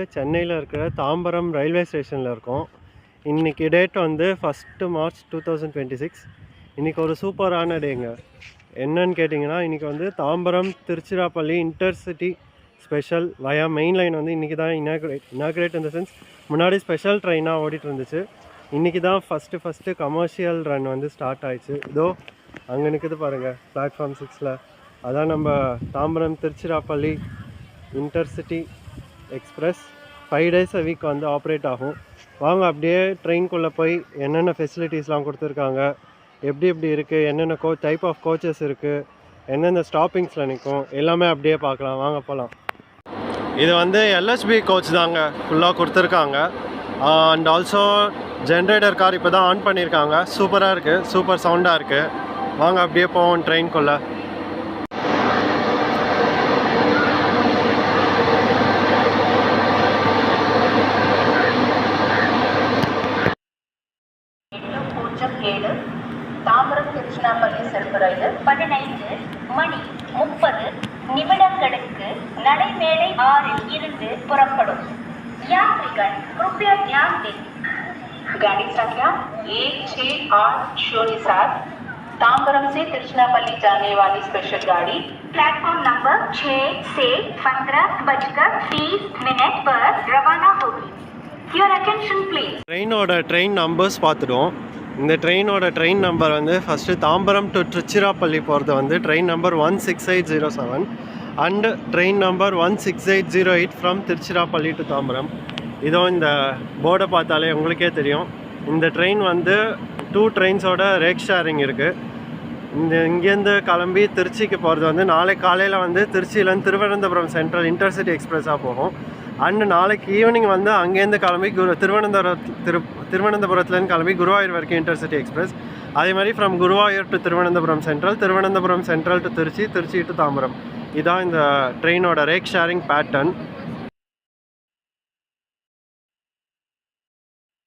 சென்னையில் இருக்கிற தாம்பரம் ரயில்வே ஸ்டேஷனில் இருக்கோம். இன்றைக்கி டேட் வந்து 1 March 2026. இன்றைக்கி ஒரு சூப்பரான டேங்க. என்னன்னு கேட்டிங்கன்னா, இன்றைக்கி வந்து தாம்பரம் திருச்சிராப்பள்ளி இன்டர்சிட்டி ஸ்பெஷல் வயா மெயின் லைன் வந்து இன்றைக்கி தான் இனாக்ரேட் இந்த சென்ஸ் முன்னாடி ஸ்பெஷல் ட்ரெயினாக ஓடிட்டு இருந்துச்சு. இன்றைக்கி தான் ஃபஸ்ட்டு கமர்ஷியல் ரன் வந்து ஸ்டார்ட் ஆயிடுச்சு. இதோ அங்கே நிற்குது பாருங்கள், பிளாட்ஃபார்ம் 6ல். அதான் நம்ம Tambaram Tiruchirappalli intercity express 5 days a week வந்து ஆப்ரேட் ஆகும். வாங்க அப்படியே ட்ரெயின்குள்ளே போய் என்னென்ன ஃபெசிலிட்டிஸ்லாம் கொடுத்துருக்காங்க, எப்படி இருக்குது, என்னென்ன டைப் ஆஃப் கோச்சஸ் இருக்குது, எந்தெந்த ஸ்டாப்பிங்ஸில் நிற்கும், எல்லாமே அப்படியே பார்க்கலாம். வாங்க போகலாம். இது வந்து எல்எஸ்பி கோச் தாங்க ஃபுல்லாக கொடுத்துருக்காங்க. அண்ட் ஆல்சோ ஜென்ரேட்டர் கார் இப்போ தான் ஆன் பண்ணியிருக்காங்க. சூப்பராக இருக்குது, சூப்பர் சவுண்டாக இருக்குது. வாங்க அப்படியே போவோம் ட்ரெயின்குள்ளே. தாம்பரம் திருச்சிராப்பள்ளி சிறப்பு ரயில் 15:30 நடைமேடை 6 இருந்து புறப்படும். यात्रीगण कृपया ध्यान दें, गाड़ी संख्या 16807 तांबरम से तिरुचिरापल्ली जाने वाली स्पेशल गाड़ी प्लेटफॉर्म नंबर 6 से 15:30 पर रवाना होगी. Your attention please. Train numbers பார்த்துடும். இந்த ட்ரெயின் நம்பர் வந்து ஃபஸ்ட்டு தாம்பரம் டு திருச்சிராப்பள்ளி போகிறது வந்து train number 16807 and train number 16808 from Tiruchirappalli to Tambaram. இதோ இந்த போர்டை பார்த்தாலே உங்களுக்கே தெரியும். இந்த ட்ரெயின் வந்து 2 ட்ரெயின்ஸோட ரேக் ஷேரிங் இருக்குது. இங்கேருந்து கிளம்பி திருச்சிக்கு போகிறது வந்து நாளைக்கு காலையில் வந்து திருச்சியிலேருந்து திருவனந்தபுரம் சென்ட்ரல் இன்டர்சிட்டி எக்ஸ்பிரஸாக போகும். அண்டு நாளைக்கு ஈவினிங் வந்து அங்கேருந்து கிளம்பி திருவனந்தபுரத்துலேருந்து கிளம்பி குருவாயூர் வரைக்கும் இன்டர்சிட்டி எக்ஸ்பிரஸ். அதே மாதிரி from Guruvayur to Thiruvananthapuram central to Tiruchi to Tambaram. இதுதான் இந்த ட்ரெயினோட ரேக் ஷேரிங் பேட்டர்ன்.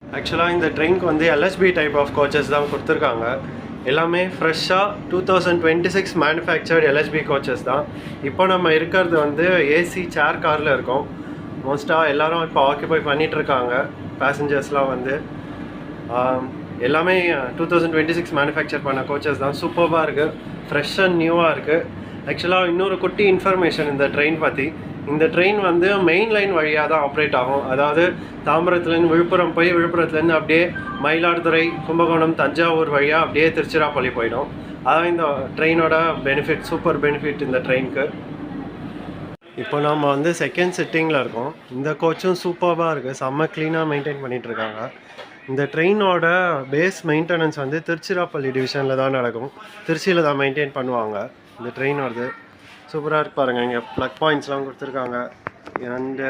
ஆக்சுவலாக இந்த ட்ரெயினுக்கு வந்து எல்எஸ்பி டைப் ஆஃப் கோச்சஸ் தான் கொடுத்துருக்காங்க. எல்லாமே ஃப்ரெஷ்ஷாக 2026 மேனுஃபேக்சர்டு எல்எஸ்பி கோச்சஸ் தான். இப்போ நம்ம இருக்கிறது வந்து ஏசி சேர் காரில் இருக்கோம். மோஸ்ட்டாக எல்லோரும் இப்போ ஆக்கியபை பண்ணிகிட்ருக்காங்க. பேசஞ்சர்ஸ்லாம் வந்து எல்லாமே 2026 மேனுஃபேக்சர் பண்ண கோச்சஸ் தான். சூப்பராக இருக்குது, ஃப்ரெஷ் அண்ட் நியூவாக இருக்குது. ஆக்சுவலாக இன்னொரு குட்டி இன்ஃபர்மேஷன் இந்த ட்ரெயின் பற்றி. இந்த ட்ரெயின் வந்து மெயின் லைன் வழியாக தான் ஆப்ரேட் ஆகும். அதாவது தாம்பரத்துலேருந்து விழுப்புரம் போய் விழுப்புரத்துலேருந்து அப்படியே மயிலாடுதுறை, கும்பகோணம், தஞ்சாவூர் வழியாக அப்படியே திருச்சிராப்பள்ளி போயிடும். அதான் இந்த ட்ரெயினோட பெனிஃபிட், சூப்பர் பெனிஃபிட் இந்த ட்ரெயினுக்கு. இப்போ நம்ம வந்து செகண்ட் சிட்டிங்கில் இருக்கோம். இந்த கோச்சும் சூப்பராக இருக்குது, செம்ம க்ளீனாக மெயின்டைன் பண்ணிகிட்ருக்காங்க. இந்த ட்ரெயினோட பேஸ் மெயின்டெனன்ஸ் வந்து திருச்சிராப்பள்ளி டிவிஷனில் தான் நடக்கும். திருச்சியில் தான் மெயின்டைன் பண்ணுவாங்க. இந்த ட்ரெயினோடது சூப்பராக இருக்கு பாருங்கள். இங்கே ப்ளக் பாயிண்ட்ஸ்லாம் கொடுத்துருக்காங்க. அண்டு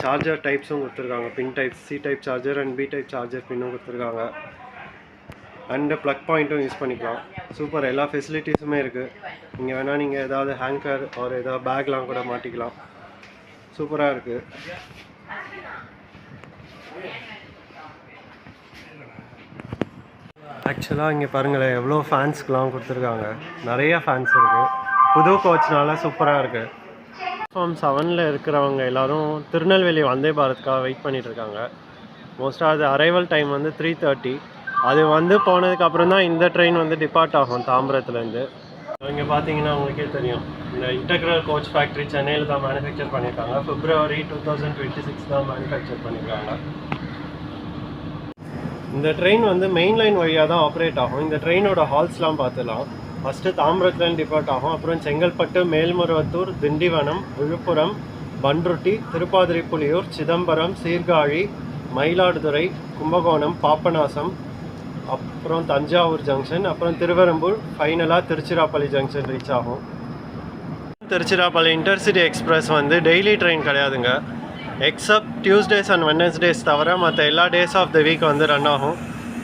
சார்ஜர் டைப்ஸும் கொடுத்துருக்காங்க. Pin type, C type charger and B type charger பின்னும் கொடுத்துருக்காங்க. அண்டு ப்ளக் பாயிண்ட்டும் யூஸ் பண்ணிக்கலாம். சூப்பர், எல்லா ஃபெசிலிட்டிஸுமே இருக்குது. இங்கே வேணால் நீங்கள் ஏதாவது ஹேங்கர் ஒரு ஏதாவது பேக்லாம் கூட மாட்டிக்கலாம். சூப்பராக இருக்குது. ஆக்சுவலாக இங்கே பாருங்களேன், எவ்வளோ ஃபேன்ஸ்க்கெலாம் கொடுத்துருக்காங்க. நிறையா ஃபேன்ஸ் இருக்குது. புது கோச்னால சூப்பராக இருக்குது. பிளாட்ஃபார்ம் 7ல் இருக்கிறவங்க எல்லோரும் திருநெல்வேலி வந்தே பாரத்துக்காக வெயிட் பண்ணிகிட்ருக்காங்க. மோஸ்ட்டாக அது அரைவல் டைம் வந்து 3:30. அது வந்து போனதுக்கப்புறம் தான் இந்த ட்ரெயின் வந்து டிபார்ட் ஆகும் தாம்பரத்துலேருந்து. இங்கே பார்த்தீங்கன்னா உங்களுக்கே தெரியும், இந்த இன்டெக்ரல் கோச் ஃபேக்ட்ரி சென்னையில் தான் மேனுஃபேக்சர் பண்ணியிருக்காங்க. February 2026 தான் மேனுஃபேக்சர் பண்ணியிருக்காங்க. இந்த ட்ரெயின் வந்து மெயின் லைன் வழியாக தான் ஆப்ரேட் ஆகும். இந்த ட்ரெயினோட ஹால்ஸ்லாம் பார்த்துலாம். ஃபஸ்ட்டு தாம்பரத்துலேருந்து டிபார்ட் ஆகும். அப்புறம் செங்கல்பட்டு, மேல்மருவத்தூர், திண்டிவனம், விழுப்புரம், பண்ருட்டி, திருப்பாதிரிப்புலியூர், சிதம்பரம், சீர்காழி, மயிலாடுதுறை, கும்பகோணம், பாபநாசம், அப்புறம் தஞ்சாவூர் ஜங்ஷன், அப்புறம் திருவெரும்பூர், ஃபைனலாக திருச்சிராப்பள்ளி ஜங்ஷன் ரீச் ஆகும். திருச்சிராப்பள்ளி இன்டர்சிட்டி எக்ஸ்பிரஸ் வந்து டெய்லி ட்ரெயின் கிடையாதுங்க. எக்ஸப்ட் டியூஸ்டேஸ் அண்ட் வெட்னஸ்டேஸ் தவிர மற்ற எல்லா டேஸ் ஆஃப் த வீக் வந்து ரன் ஆகும்.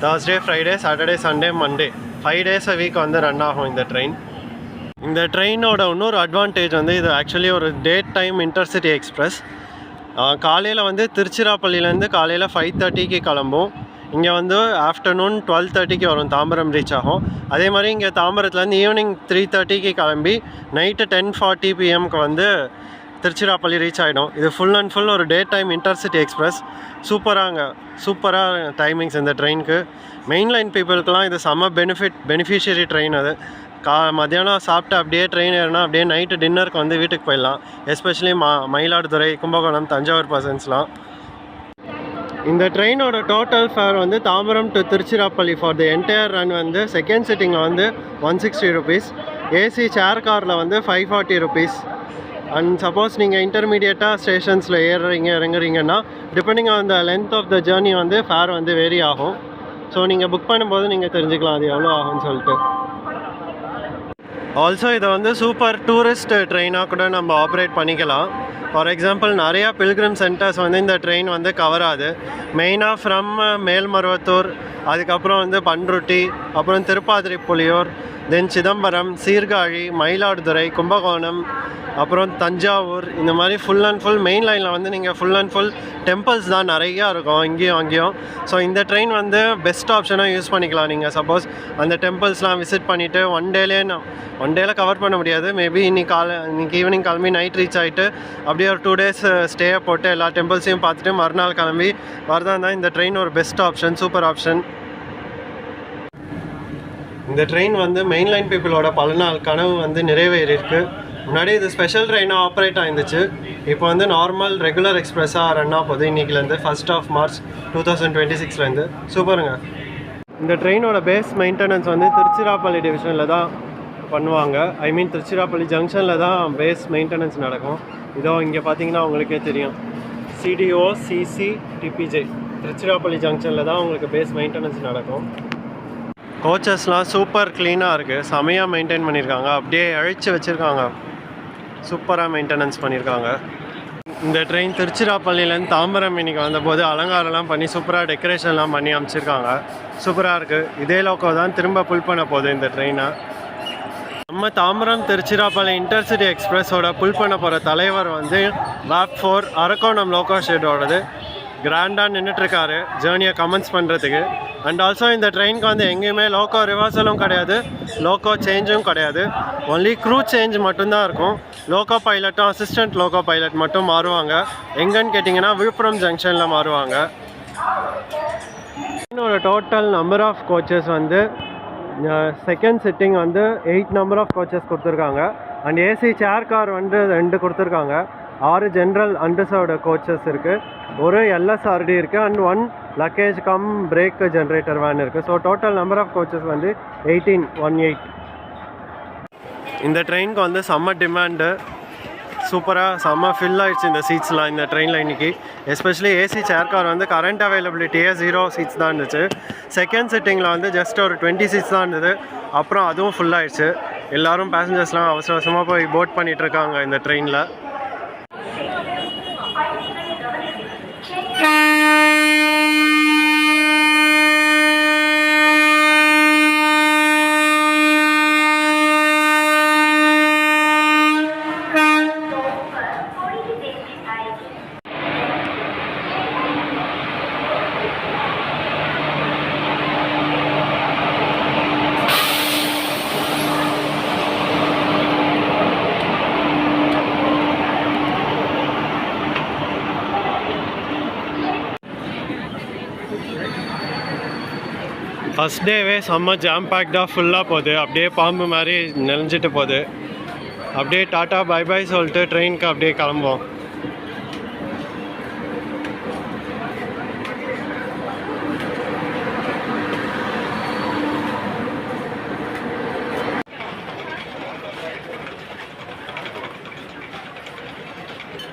Thursday, Friday, Saturday, Sunday, Monday 5 days a week வந்து ரன் ஆகும் இந்த ட்ரெயின். இந்த ட்ரெயினோட இன்னொரு அட்வான்டேஜ் வந்து இது ஆக்சுவலி ஒரு டேட் டைம் இன்டர்சிட்டி எக்ஸ்பிரஸ். காலையில் வந்து திருச்சிராப்பள்ளியிலேருந்து காலையில் 5:30க்கு கிளம்பும். இங்கே வந்து ஆஃப்டர்நூன் 12:30க்கு வரும், தாம்பரம் ரீச் ஆகும். அதே மாதிரி இங்கே தாம்பரத்துலேருந்து ஈவினிங் 3:30க்கு கிளம்பி நைட்டு 10:40 PM வந்து திருச்சிராப்பள்ளி ரீச் ஆகிடும். இது ஃபுல் அண்ட் ஃபுல் ஒரு டே டைம் இன்டர்சிட்டி எக்ஸ்பிரஸ். சூப்பராக டைமிங்ஸ் இந்த ட்ரெயினுக்கு. மெயின் லைன் பீப்புளுக்கெலாம் இது செம்ம பெனிஃபிஷியரி ட்ரெயின். அது மத்தியானம் சாப்பிட்டு அப்படியே ட்ரெயின் ஏறினா அப்படியே நைட்டு டின்னருக்கு வந்து வீட்டுக்கு போயிடலாம். எஸ்பெஷலி மயிலாடுதுறை, கும்பகோணம், தஞ்சாவூர் பர்சன்ஸ்லாம். இந்த ட்ரெயினோட டோட்டல் ஃபேர் வந்து Tambaram to Tiruchirappalli for the entire run வந்து செகண்ட் சிட்டிங்கில் வந்து 160 rupees, ஏசி சேர் காரில் வந்து 540 rupees. அண்ட் சப்போஸ் நீங்கள் இன்டர்மீடியட்டாக ஸ்டேஷன்ஸில் இறங்குறீங்கன்னா depending on the length of the journey வந்து ஃபேர் வந்து வேரி ஆகும். ஸோ நீங்கள் புக் பண்ணும்போது நீங்கள் தெரிஞ்சுக்கலாம் அது எவ்வளோ ஆகும்னு சொல்லிட்டு. ஆல்சோ இதை வந்து சூப்பர் டூரிஸ்ட் ட்ரெயினாக கூட நம்ம ஆப்ரேட் பண்ணிக்கலாம். ஃபார் எக்ஸாம்பிள் நிறையா பில்கிரிம் சென்டர்ஸ் வந்து இந்த ட்ரெயின் வந்து கவர் ஆகுது. மெயினாக ஃப்ரம் மேல்மருவத்தூர், அதுக்கப்புறம் வந்து பண்ருட்டி, அப்புறம் திருப்பாதிரி புலியூர், தென் சிதம்பரம், சீர்காழி, மயிலாடுதுறை, கும்பகோணம், அப்புறம் தஞ்சாவூர், இந்த மாதிரி ஃபுல் அண்ட் ஃபுல் மெயின் லைனில் வந்து நீங்கள் ஃபுல் அண்ட் ஃபுல் டெம்பிள்ஸ் தான் நிறையா இருக்கும் இங்கேயும் அங்கேயும். ஸோ இந்த ட்ரெயின் வந்து பெஸ்ட் ஆப்ஷனாக யூஸ் பண்ணிக்கலாம். நீங்கள் சப்போஸ் அந்த டெம்பிள்ஸ்லாம் விசிட் பண்ணிவிட்டு ஒன் டேல கவர் பண்ண முடியாது. மேபி இன்னைக்கு ஈவினிங் கிளம்பி நைட் ரீச் ஆகிட்டு அப்படியே ஒரு 2 days ஸ்டே போட்டு எல்லா டெம்பிள்ஸையும் பார்த்துட்டு மறுநாள் கிளம்பி வரதா இருந்தால் இந்த ட்ரெயின் ஒரு பெஸ்ட் ஆப்ஷன், சூப்பர் ஆப்ஷன். இந்த ட்ரெயின் வந்து மெயின் லைன் பீப்புளோட பல நாள் கனவு வந்து நிறைவேறியிருக்கு. முன்னாடி இது ஸ்பெஷல் ட்ரெயினாக ஆப்ரேட் ஆயிருந்துச்சு. இப்போ வந்து நார்மல் ரெகுலர் எக்ஸ்பிரஸாக ரன் ஆக போகுது இன்னைக்குலேருந்து 1 March 2026. சூப்பருங்க. இந்த ட்ரெயினோட பேஸ் மெயின்டெனன்ஸ் வந்து திருச்சிராப்பள்ளி டிவிஷனில் தான் பண்ணுவாங்க. திருச்சிராப்பள்ளி ஜங்ஷனில் தான் பேஸ் மெயின்டெனன்ஸ் நடக்கும். இதோ இங்கே பார்த்தீங்கன்னா உங்களுக்கே தெரியும், CDO CC TPJ திருச்சிராப்பள்ளி ஜங்ஷனில் தான் உங்களுக்கு பேஸ் மெயின்டெனன்ஸ் நடக்கும். கோச்சஸ்லாம் சூப்பர் க்ளீனாக இருக்குது, செமையாக மெயின்டைன் பண்ணியிருக்காங்க. அப்படியே அழிச்சு வச்சுருக்காங்க, சூப்பராக மெயின்டெனன்ஸ் பண்ணியிருக்காங்க. இந்த ட்ரெயின் திருச்சிராப்பள்ளியிலேருந்து தாம்பரம் இன்னைக்கு வந்தபோது அலங்காரம்லாம் பண்ணி சூப்பராக டெக்கரேஷன்லாம் பண்ணி அமைச்சிருக்காங்க. சூப்பராக இருக்குது. இதே லோக்கோ தான் திரும்ப புல் பண்ண போகுது இந்த ட்ரெயினை. நம்ம தாம்பரம் திருச்சிராப்பள்ளி இன்டர்சிட்டி எக்ஸ்பிரஸோட புல் பண்ண போகிற தலைவர் வந்து VAP 4 அரக்கோணம் லோக்கோ ஷெட்டோடது. கிராண்டாக நின்றுட்டுருக்காரு ஜேர்னியை கமெண்ட்ஸ் பண்ணுறதுக்கு. அண்ட் ஆல்சோ இந்த ட்ரெயினுக்கு வந்து எங்கேயுமே லோக்கோ ரிவர்சலும் கிடையாது, லோக்கோ சேஞ்சும் கிடையாது. ஒன்லி க்ரூ சேஞ்ச் மட்டும்தான் இருக்கும். லோக்கோ பைலட்டும் அசிஸ்டன்ட் லோக்கோ பைலட் மட்டும் மாறுவாங்க. எங்கன்னு கேட்டிங்கன்னா விழுப்புரம் ஜங்ஷனில் மாறுவாங்க. ட்ரெயினோட டோட்டல் நம்பர் ஆஃப் கோச்சஸ் வந்து செகண்ட் சிட்டிங் வந்து 8 நம்பர் ஆஃப் கோச்சஸ் கொடுத்துருக்காங்க. அண்ட் ஏசி சேர் கார் வந்து 2 கொடுத்துருக்காங்க. 6 ஜென்ரல் அன்ரிசர்வ்டு கோச்சஸ் இருக்குது, ஒரு LSRD இருக்குது, and 1 luggage cum brake generator van இருக்குது. So total number of coaches வந்து 18. இந்த ட்ரெயினுக்கு வந்து செம்ம டிமாண்டு, சூப்பராக செம்ம ஃபில் ஆகிடுச்சு இந்த சீட்ஸ்லாம் இந்த ட்ரெயினில் இன்றைக்கி. எஸ்பெஷலி ஏசி சேர் கார் வந்து கரண்ட் அவைலபிலிட்டியே 0 seats தான் இருந்துச்சு. செகண்ட் சிட்டிங்கில் வந்து ஜஸ்ட் ஒரு 20 seats தான் இருந்தது. அப்புறம் அதுவும் ஃபுல் ஆகிடுச்சு. எல்லோரும் பேசஞ்சர்ஸ்லாம் அவசரமாக போய் போட் பண்ணிகிட்ருக்காங்க இந்த ட்ரெயினில். ஃபஸ்ட் டேவே செம்ம ஜாம் பேக்டாக ஃபுல்லாக போகுது. அப்படியே பாம்பு மாதிரி நெளிஞ்சிட்டு போகுது. அப்படியே டாட்டா பை பாய் சொல்லிட்டு ட்ரெயினுக்கு அப்படியே கிளம்புவோம்.